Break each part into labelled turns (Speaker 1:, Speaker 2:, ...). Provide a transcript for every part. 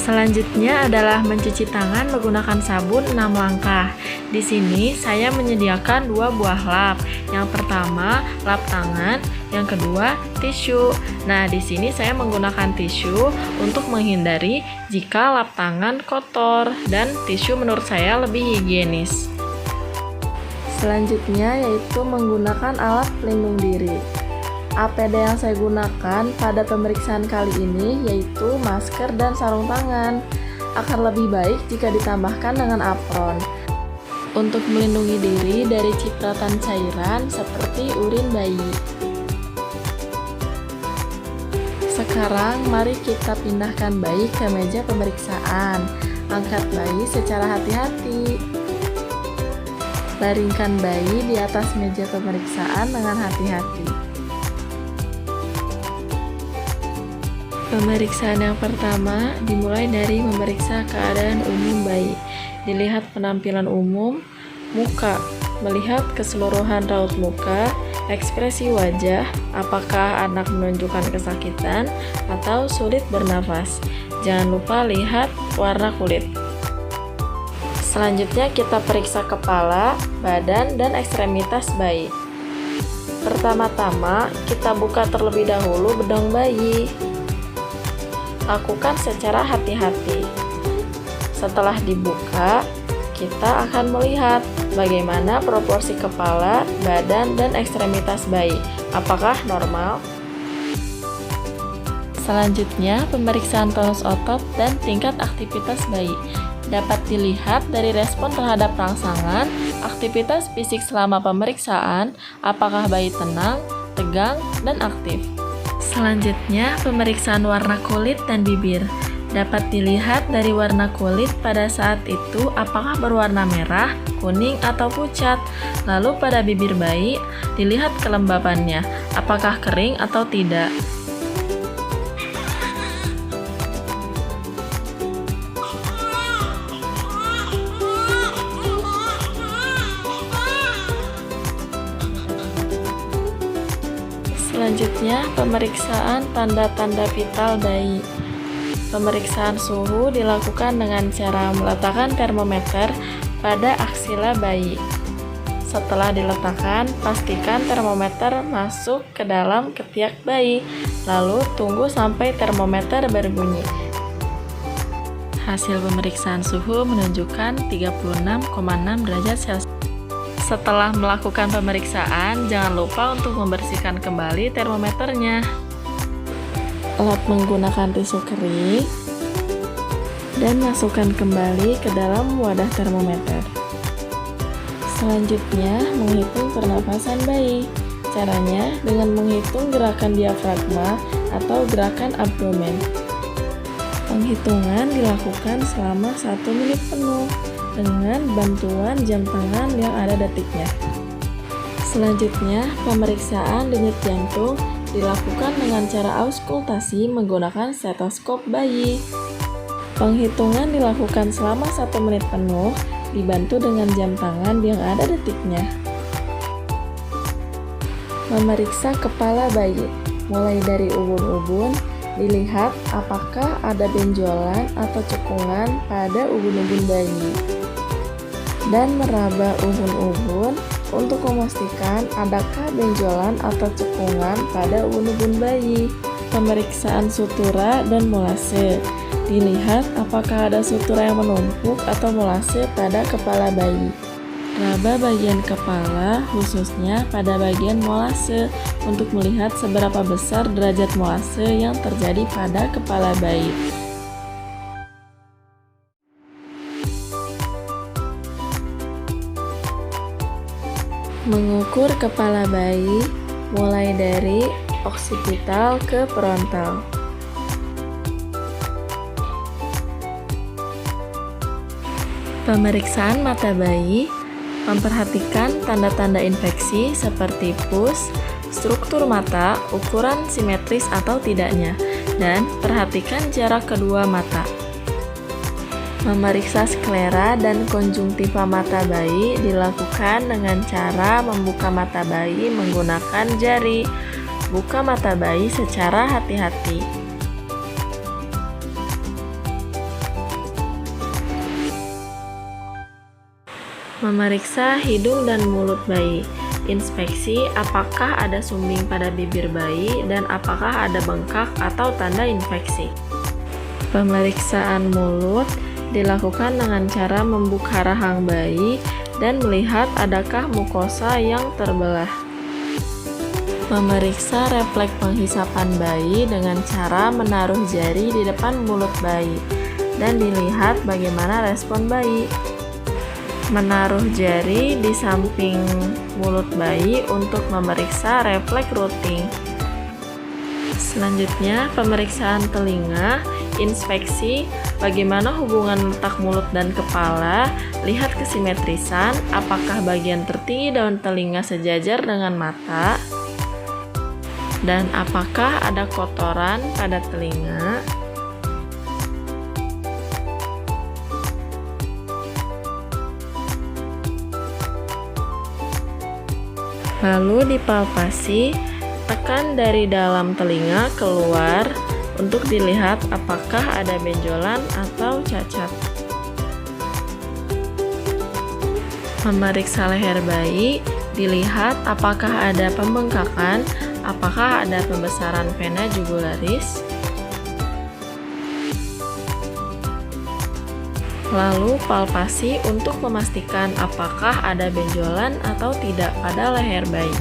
Speaker 1: Selanjutnya adalah mencuci tangan menggunakan sabun 6 langkah. Di sini saya menyediakan 2 buah lap. Yang pertama, lap tangan, yang kedua, tisu. Nah, di sini saya menggunakan tisu untuk menghindari jika lap tangan kotor dan tisu menurut saya lebih higienis. Selanjutnya yaitu menggunakan alat pelindung diri. APD yang saya gunakan pada pemeriksaan kali ini yaitu masker dan sarung tangan. Akan lebih baik jika ditambahkan dengan apron untuk melindungi diri dari cipratan cairan seperti urin bayi. Sekarang mari kita pindahkan bayi ke meja pemeriksaan. Angkat bayi secara hati-hati. Baringkan bayi di atas meja pemeriksaan dengan hati-hati. Pemeriksaan yang pertama dimulai dari memeriksa keadaan umum bayi. Dilihat penampilan umum, muka, melihat keseluruhan raut muka, ekspresi wajah, apakah anak menunjukkan kesakitan atau sulit bernafas. Jangan lupa lihat warna kulit. Selanjutnya kita periksa kepala, badan, dan ekstremitas bayi. Pertama-tama kita buka terlebih dahulu bedong bayi. Lakukan secara hati-hati. Setelah dibuka, kita akan melihat bagaimana proporsi kepala, badan, dan ekstremitas bayi. Apakah normal? Selanjutnya, pemeriksaan tonus otot dan tingkat aktivitas bayi. Dapat dilihat dari respon terhadap rangsangan, aktivitas fisik selama pemeriksaan, apakah bayi tenang, tegang, dan aktif. Selanjutnya, pemeriksaan warna kulit dan bibir. Dapat dilihat dari warna kulit pada saat itu apakah berwarna merah, kuning, atau pucat. Lalu pada bibir bayi, dilihat kelembabannya, apakah kering atau tidak. Selanjutnya, pemeriksaan tanda-tanda vital bayi. Pemeriksaan suhu dilakukan dengan cara meletakkan termometer pada aksila bayi. Setelah diletakkan, pastikan termometer masuk ke dalam ketiak bayi, lalu tunggu sampai termometer berbunyi. Hasil pemeriksaan suhu menunjukkan 36,6 derajat Celcius. Setelah melakukan pemeriksaan, jangan lupa untuk membersihkan kembali termometernya. Lap menggunakan tisu kering dan masukkan kembali ke dalam wadah termometer. Selanjutnya, menghitung pernapasan bayi. Caranya dengan menghitung gerakan diafragma atau gerakan abdomen. Penghitungan dilakukan selama 1 menit penuh dengan bantuan jam tangan yang ada detiknya. Selanjutnya, pemeriksaan denyut jantung dilakukan dengan cara auskultasi menggunakan stetoskop bayi. Penghitungan dilakukan selama 1 menit penuh dibantu dengan jam tangan yang ada detiknya. Memeriksa kepala bayi, mulai dari ubun-ubun, dilihat apakah ada benjolan atau cekungan pada ubun-ubun bayi. Dan meraba ubun-ubun untuk memastikan adakah benjolan atau cekungan pada ubun-ubun bayi. Pemeriksaan sutura dan molase. Dilihat apakah ada sutura yang menumpuk atau molase pada kepala bayi. Raba bagian kepala, khususnya pada bagian molase, untuk melihat seberapa besar derajat molase yang terjadi pada kepala bayi. Mengukur kepala bayi mulai dari oksipital ke frontal. Pemeriksaan mata bayi memperhatikan tanda-tanda infeksi seperti pus, struktur mata, ukuran simetris atau tidaknya, dan perhatikan jarak kedua mata. Memeriksa sklera dan konjungtiva mata bayi dilakukan dengan cara membuka mata bayi menggunakan jari. Buka mata bayi secara hati-hati. Memeriksa hidung dan mulut bayi. Inspeksi apakah ada sumbing pada bibir bayi dan apakah ada bengkak atau tanda infeksi. Pemeriksaan mulut dilakukan dengan cara membuka rahang bayi dan melihat adakah mukosa yang terbelah. Memeriksa refleks penghisapan bayi dengan cara menaruh jari di depan mulut bayi dan dilihat bagaimana respon bayi. Menaruh jari di samping mulut bayi untuk memeriksa refleks rooting. Selanjutnya, pemeriksaan telinga. Inspeksi bagaimana hubungan letak mulut dan kepala, lihat kesimetrisan, apakah bagian tertinggi daun telinga sejajar dengan mata, dan apakah ada kotoran pada telinga. Lalu dipalpasi, tekan dari dalam telinga keluar untuk dilihat apakah ada benjolan atau cacat. Memeriksa leher bayi, dilihat apakah ada pembengkakan, apakah ada pembesaran vena jugularis. Lalu palpasi untuk memastikan apakah ada benjolan atau tidak pada leher bayi.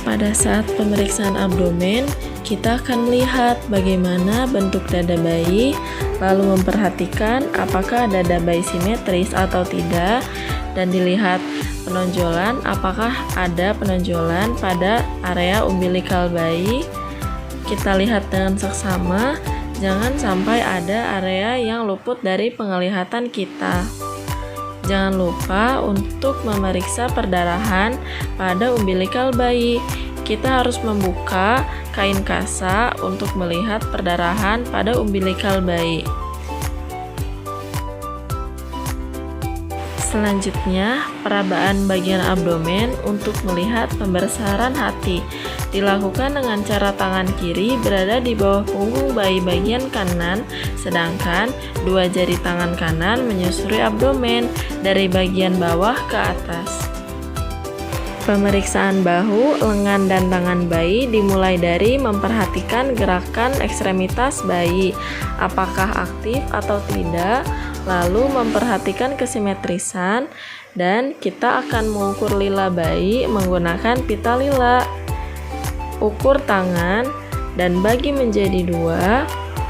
Speaker 1: Pada saat pemeriksaan abdomen, kita akan melihat bagaimana bentuk dada bayi, lalu memperhatikan apakah dada bayi simetris atau tidak, dan dilihat penonjolan, apakah ada penonjolan pada area umbilikal bayi. Kita lihat dengan seksama, jangan sampai ada area yang luput dari penglihatan kita. Jangan lupa untuk memeriksa perdarahan pada umbilikal bayi. Kita harus membuka kain kasa untuk melihat perdarahan pada umbilikal bayi. Selanjutnya, perabaan bagian abdomen untuk melihat pembesaran hati. Dilakukan dengan cara tangan kiri berada di bawah punggung bayi bagian kanan, sedangkan dua jari tangan kanan menyusuri abdomen dari bagian bawah ke atas. Pemeriksaan bahu, lengan, dan tangan bayi dimulai dari memperhatikan gerakan ekstremitas bayi, apakah aktif atau tidak, lalu memperhatikan kesimetrisan, dan kita akan mengukur lila bayi menggunakan pita lila. Ukur tangan dan bagi menjadi dua,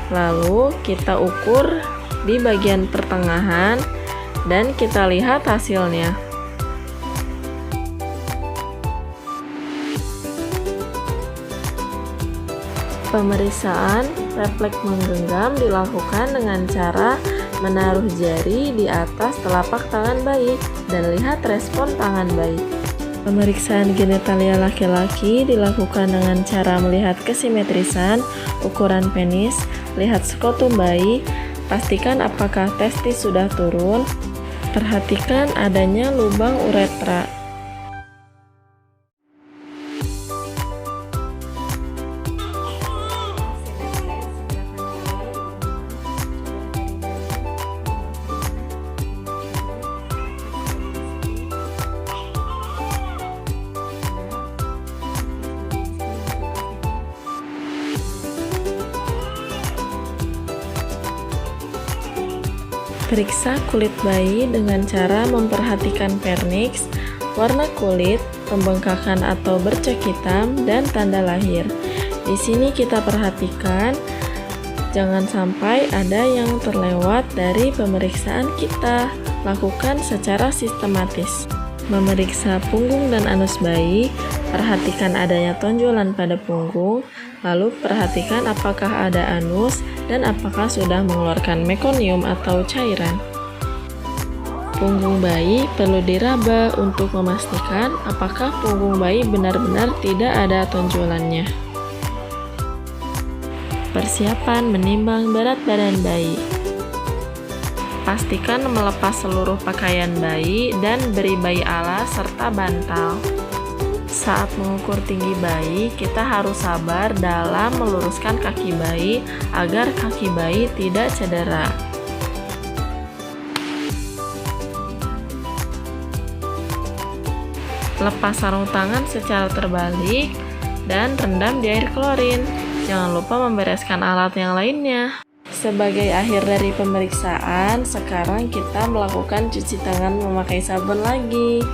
Speaker 1: lalu kita ukur di bagian pertengahan dan kita lihat hasilnya. Pemeriksaan refleks menggenggam dilakukan dengan cara menaruh jari di atas telapak tangan bayi dan lihat respon tangan bayi. Pemeriksaan genitalia laki-laki dilakukan dengan cara melihat kesimetrisan, ukuran penis, lihat skrotum bayi, pastikan apakah testis sudah turun, perhatikan adanya lubang uretra. Periksa kulit bayi dengan cara memperhatikan vernix, warna kulit, pembengkakan atau bercak hitam, dan tanda lahir. Di sini kita perhatikan jangan sampai ada yang terlewat dari pemeriksaan kita. Lakukan secara sistematis. Memeriksa punggung dan anus bayi, perhatikan adanya tonjolan pada punggung, lalu perhatikan apakah ada anus dan apakah sudah mengeluarkan mekonium atau cairan. Punggung bayi perlu diraba untuk memastikan apakah punggung bayi benar-benar tidak ada tonjolannya. Persiapan menimbang berat badan bayi. Pastikan melepas seluruh pakaian bayi dan beri bayi alas serta bantal. Saat mengukur tinggi bayi, kita harus sabar dalam meluruskan kaki bayi agar kaki bayi tidak cedera. Lepas sarung tangan secara terbalik dan rendam di air klorin. Jangan lupa membereskan alat yang lainnya. Sebagai akhir dari pemeriksaan, sekarang kita melakukan cuci tangan memakai sabun lagi.